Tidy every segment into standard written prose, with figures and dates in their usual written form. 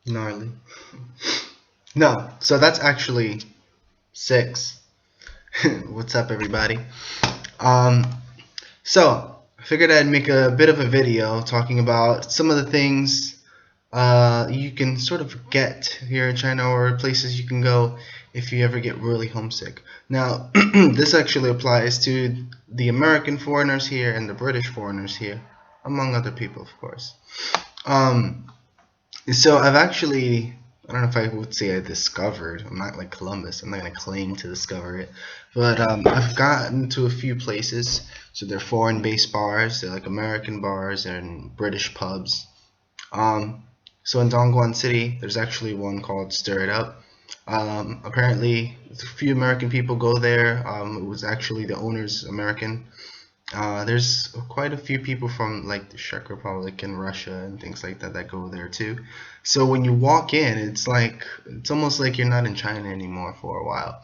Gnarly. No, so that's actually 6. What's up, everybody? Um, so I figured I'd make a bit of a video talking about some of the things you can sort of get here in China, or places you can go if you ever get really homesick. Now, this actually applies to the American foreigners here and the British foreigners here, among other people, of course. Um, So I've actually, I don't know if I would say I discovered. I'm not like Columbus. I'm not gonna claim to discover it, but I've gotten to a few places. So they're foreign-based bars. They're like American bars and British pubs. Um, so in Dongguan City, there's actually one called Stir It Up. Apparently, a few American people go there. It was actually the owner's American. There's quite a few people from like the Czech Republic and Russia and things like that that go there too. So when you walk in, it's almost like you're not in China anymore for a while.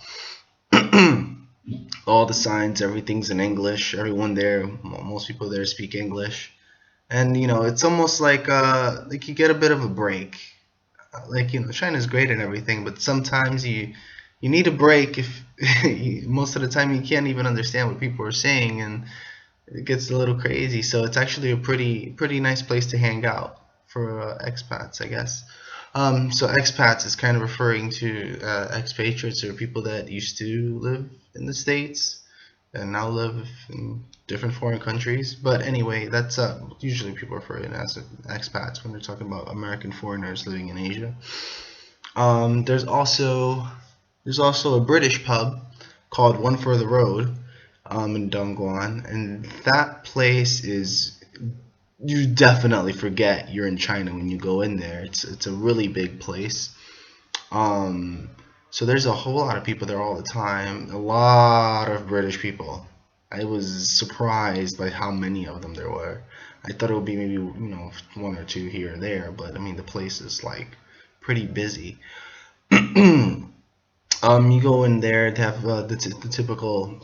All the signs, everything's in English. Everyone there, most people there speak English, and it's almost like you get a bit of a break. Like China's great and everything, but sometimes you need a break if most of the time you can't even understand what people are saying, and it gets a little crazy. So it's actually a pretty nice place to hang out for expats, I guess. So expats is kind of referring to expatriates, or people that used to live in the States and now live in different foreign countries. But anyway, that's usually people refer to it as expats when they're talking about American foreigners living in Asia. There's also a British pub called One Further Road, in Dongguan, and that place is, you definitely forget you're in China when you go in there. It's a really big place. Um, so there's a whole lot of people there all the time. A lot of British people. I was surprised by how many of them there were. I thought it would be maybe one or two here or there, but I mean the place is like pretty busy. You go in there to have the typical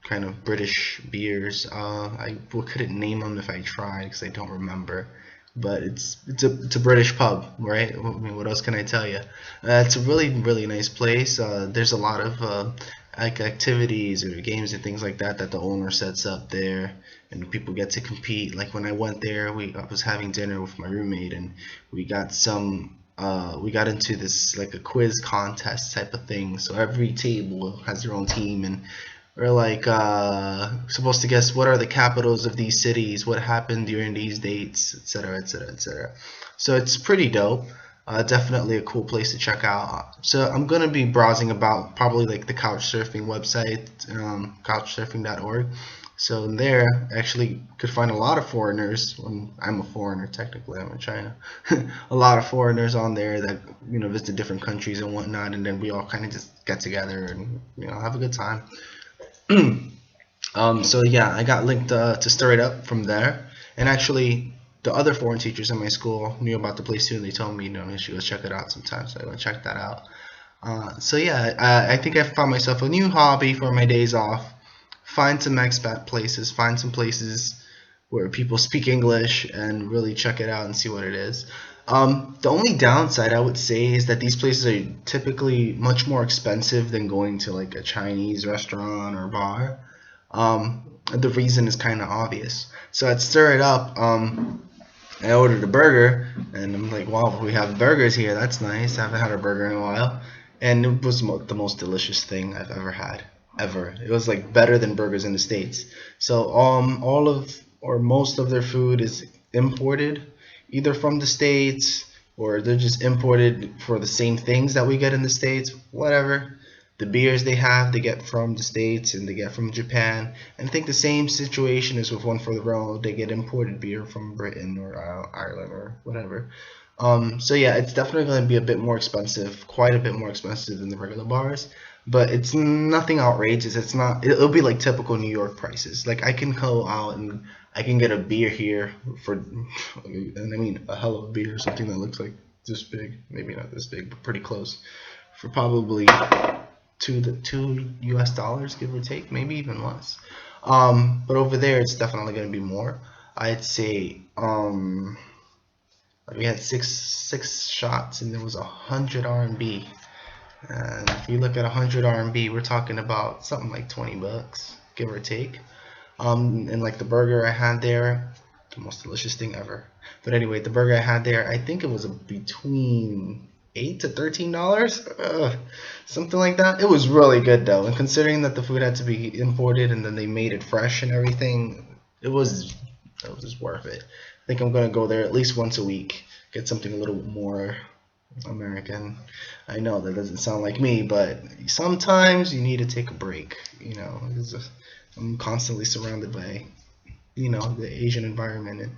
kind of British beers. I couldn't name them if I tried because I don't remember. But it's a British pub, right? I mean, what else can I tell you? It's a really nice place. There's a lot of like activities or games and things like that that the owner sets up there, and people get to compete. Like when I went there, I was having dinner with my roommate, and we got into this like a quiz contest type of thing. So every table has their own team, and we're like supposed to guess what are the capitals of these cities, what happened during these dates, etc., etc., etc. So it's pretty dope. Definitely a cool place to check out. So I'm gonna be browsing about probably like the couch surfing website, couchsurfing.org. So in there, I actually could find a lot of foreigners. I'm a foreigner technically. I'm in China. A lot of foreigners on there that visit different countries and whatnot, and then we all kind of just get together and have a good time. So yeah, I got linked to Stir It Up from there, and actually the other foreign teachers in my school knew about the place too, and they told me I should go check it out sometime. So I went check that out. So yeah, I think I found myself a new hobby for my days off. Find some expat places, find some places where people speak English, and really check it out and see what it is. The only downside I would say is that these places are typically much more expensive than going to like a Chinese restaurant or bar. The reason is kind of obvious. So I'd stir it up. I ordered a burger, and I'm like, wow, we have burgers here. That's nice. I haven't had a burger in a while, and it was the most delicious thing I've ever had. Ever. It was like better than burgers in the States. So all of or most of their food is imported, either from the States, or they're just imported for the same things that we get in the States. Whatever. The beers they have, they get from the States and they get from Japan. And I think the same situation is with One for the Road. They get imported beer from Britain or Ireland or whatever. So yeah, it's definitely going to be a bit more expensive, quite a bit more expensive than the regular bars. But it's nothing outrageous. It's not. It'll be like typical New York prices. Like I can go out and I can get a beer here for, and I mean a hell of a beer, something that looks like this big, maybe not this big, but pretty close, for probably two US dollars, give or take, maybe even less. But over there, it's definitely going to be more. I'd say We had six shots, and there was 100 RMB. And if you look at 100 RMB, we're talking about something like 20 bucks, give or take. And like the burger I had there, the most delicious thing ever. But anyway, the burger I had there, I think it was between $8 to $13, something like that. It was really good though, and considering that the food had to be imported and then they made it fresh and everything, it was just worth it. I think I'm gonna go there at least once a week, get something a little more American. I know that doesn't sound like me, but sometimes you need to take a break. I'm constantly surrounded by, the Asian environment, and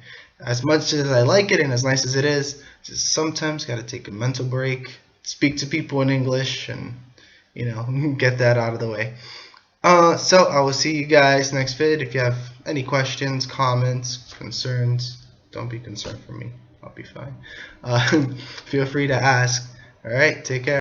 as much as I like it and as nice as it is, just sometimes got to take a mental break, speak to people in English, and get that out of the way. So I will see you guys next vid. If you have any questions, comments, concerns, don't be concerned for me. I'll be fine. Feel free to ask. All right, take care.